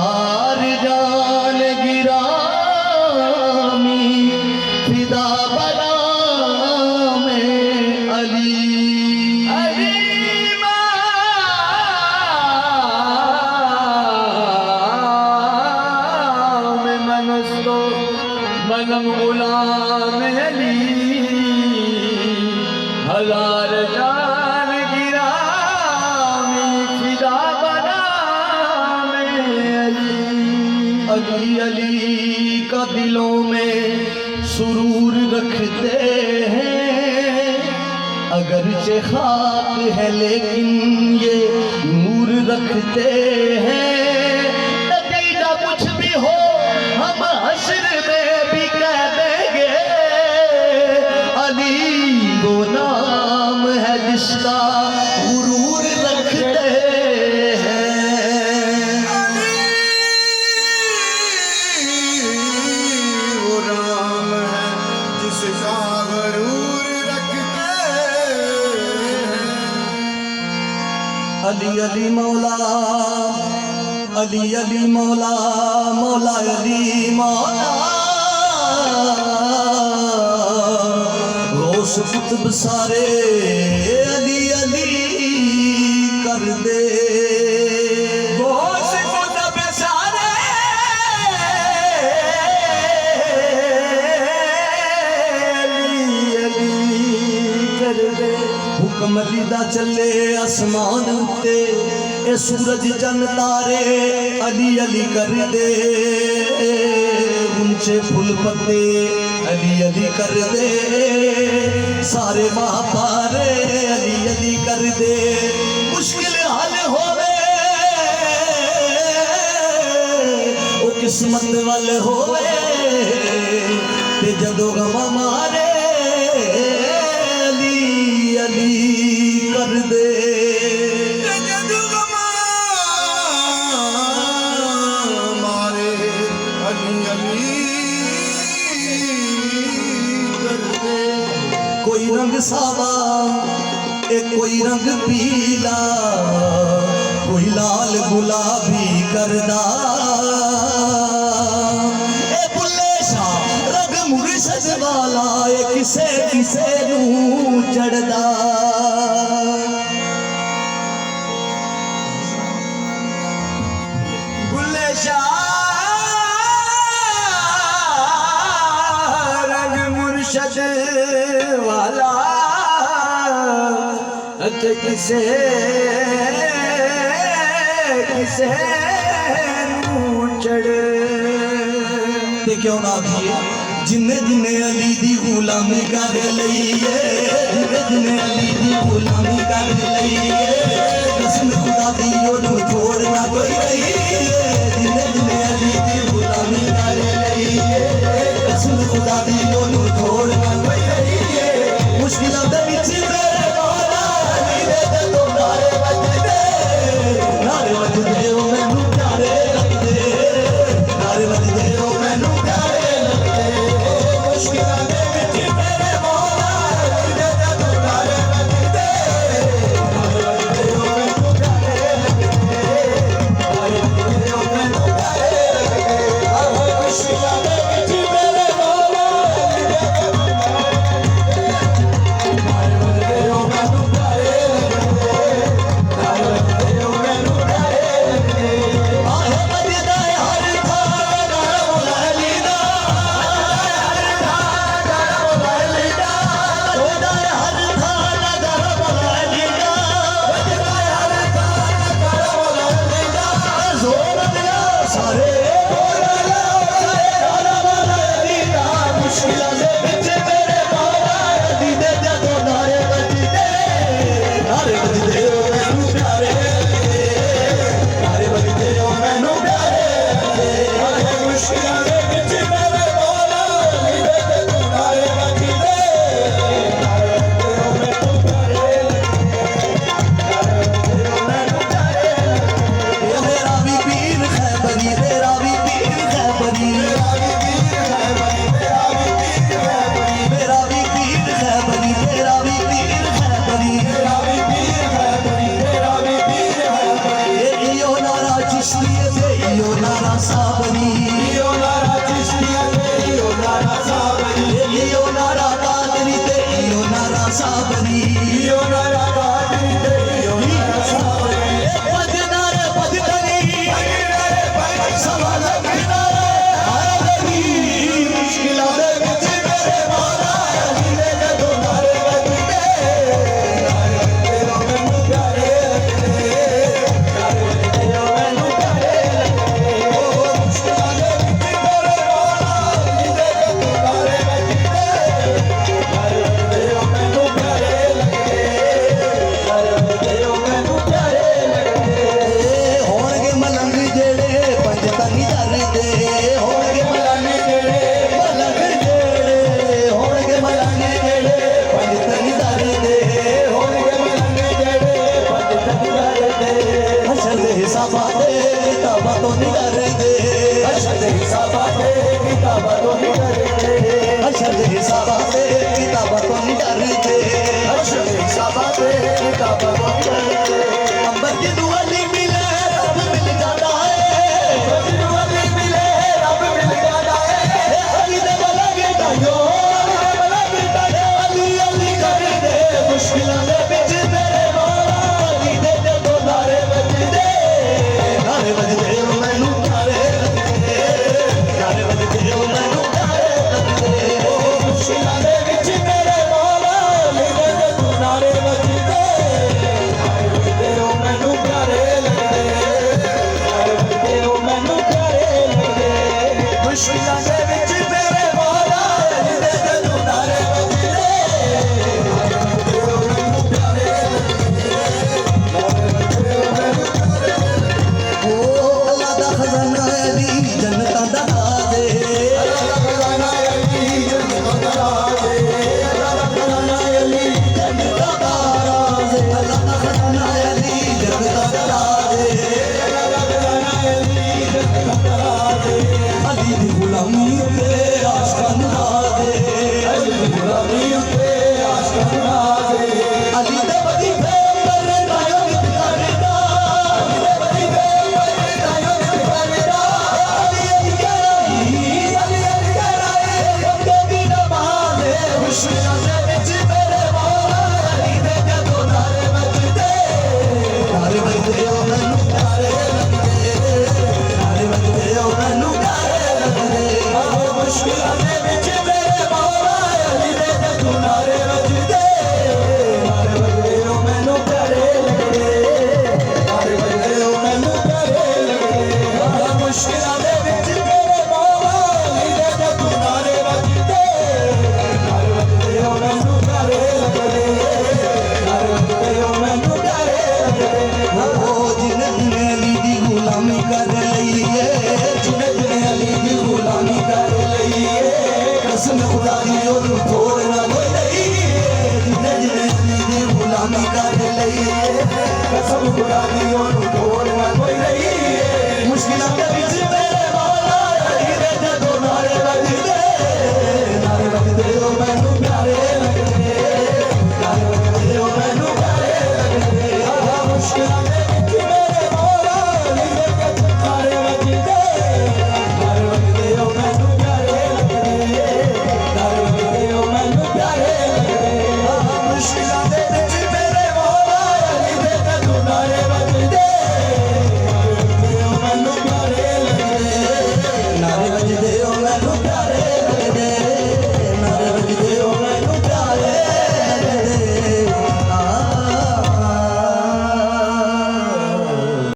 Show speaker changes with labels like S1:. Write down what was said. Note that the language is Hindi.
S1: हज़ार जान गिरामी फिदा बना में अली
S2: मनम गुलाम अली हज़ार जान गिरामी फिदा बना में
S1: अली अली का दिलों में सुरूर रखते हैं अगरचे खाक है लेकिन ये नूर रखते हैं नतीजा कुछ भी हो हम हश्र में भी कह देंगे अली वो नाम है जिसका गुरूर रखते हैं
S3: वो राम है जिसका गरूर रखते हैं।
S1: अली अली मौला अली अली मौला मौला अली मौला गौस कुतुब सारे अली अली कर दे
S2: गौस कुतुब सारे अली अली कर दे
S1: हुक्म अली दा चले आसमान उत्ते ए सूरज चंद तारे अली अली कर दे ऊंचे फूल पत्ते अली अली कर दे सारे महापारे अली अली कर दे मुश्किल हाल होवे ओ किस्मत वाले होवे ते जदों गम मारे अली अली कर दे
S3: मारे अली अली कर दे।
S1: कोई रंग सावा कोई रंग पीला कोई लाल गुलाबी करदा ए बुल्ले शाह रंग मुर्शद वाला ए किसे किसे नू चढ़दा
S2: बुल्ले शाह रंग मुर्शद वाला किसे किसे नू चढ़
S1: ते क्यों ना किए जिन्ने जिन्ने अली दी गुलामी कर लईए जिन्ने जिन्ने अली दी गुलामी कर लईए कसम खुदा दी ओनू छोड़ना कोई नहीं जिन्ने जिन्ने अली दी गुलामी कर लईए कसम खुदा दी ओनू छोड़ना कोई नहीं मुश्किलां दे विच मेरे मौला अली दे तो नारे वजदे ओ मैनू प्यारे लगदे नारे वजदे ओ मैनू प्यारे लगदे मुश्किलां दे विच मेरे मौला अली दे तो नारे वजदे नारे वजदे ओ मैनू प्यारे लगदे नारे वजदे ओ मैनू प्यारे लगदे मुश्किलां दे विच मेरे मौला अली दे तो नारे वजदे ओ मैनू प्यारे लगदे नारे वजदे ओ मैनू प्यारे लगदे आहे वजदा हर थां मौला अली दा तेरा नारा साबरी,
S3: लियो नारा चिश्तिया ते लियो नारा साबरी,
S1: लियो नारा कादरी ते लियो नारा साबरी,
S3: लियो नारा कादरी ते लियो नारा साबरी,
S1: बदनारे बदतरी सवाल किनारे आदरी, मुश्किलां दे विच मेरे मौला अली ने जदों नारे वजदे, नारे वजदे ओ मैनू प्यारे लगदे, नारे वजदे ओ मैनू प्यारे लगदे, ओ मुश्किलां दे विच मेरे मौला अली ने जदों नारे वजदे, नारे वजदे ओ मैनू प्यारे लगदे, नारे वजदे ओ मैनू प्यारे लगदे, होणगे मलंग जेड़े पंज तंग धरदे, होणगे मलंग जेड़े होणगे मलंग जेड़े पंज तंग धरदे, होणगे मलंग जेड़े पंज तंग धरदे, हशर दे हिसाबां ते किताबां तो नहीं डरदे, हशर दे हिसाबां ते किताबां तो नहीं डरदे, हशर दे हिसाबां ते किताबां तो नहीं डरदे, हशर दे हिसाबां ते किताबां तो नहीं डरदे, अंबर की दुआली मिले रब मिल जाता है, अंबर की दुआली मिले रब मिल जाता है, अली दे मलंग तायो, अली दे मलंग तायो, अली अली कर दे मुश्किलां दे विच मेरे मौला अली दे जदों नारे वजदे, नारे वजदे ओ मैनू प्यारे लगदे, नारे वजदे ओ मैनू प्यारे लगदे, ओ मुश्किलां दे विच मेरे मौला अली दे जदों नारे वजदे, नारे वजदे ओ मैनू प्यारे लगदे, नारे वजदे ओ मैनू प्यारे लगदे, मुश्किलां दे विच मेरे मौला अली दे जदों नारे वजदे, नारे वजदे ओ मैनू प्यारे लगदे, नारे वजदे ओ मैनू प्यारे लगदे, ओ अल्लाह दा खजाना अली जन्नतां दा राज़े,
S3: अल्लाह दा खजाना अली जन्नतां दा राज़े,
S1: अल्लाह दा खजाना अली जन्नतां दा राज़े, अल्लाह दा खजाना अली जन्नतां दा राज़े,
S3: अल्लाह दा खजाना अली जन्नतां दा राज़े,
S1: अली दी गुलामी ते आशिकां नाज़े,
S3: अली दी गुलामी उते आशिकां नाज़े,
S1: अली दे वजीफे पर तायो नित करदा, अली दे वजीफे पर तायो नित करदा, अली अली कराई, अली अली कराई, बंदे दी नमाज़ खुशियां दे विच मेरे मौला अली दे जदों नारे वजदे, नारे वजदे ओ मैनू प्यारे लगदे, नारे वजदे ओ मैनू प्यारे लगदे, मुश्किलां दे विच मेरे मौला अली दे जदों नारे वजदे, नारे वजदे ओ मैनू प्यारे लगदे, नारे वजदे ओ मैनू प्यारे लगदे, मुश्किलां दे विच मेरे मौला अली दे जदों नारे वजदे, नारे वजदे ओ मैनू प्यारे लगदे, नारे वजदे ओ मैनू प्यारे लगदे, ओ जिन्ने जिन्ने अली दी गुलामी कर लईए, जिन्ने जिन्ने अली दी गुलामी कर लईए, कसम खुदा दी ओनू तोड़ ना कोई लईए, जिन्ने जिन्ने अली दी गुलामी कर लईए, कसम खुदा दी ओनू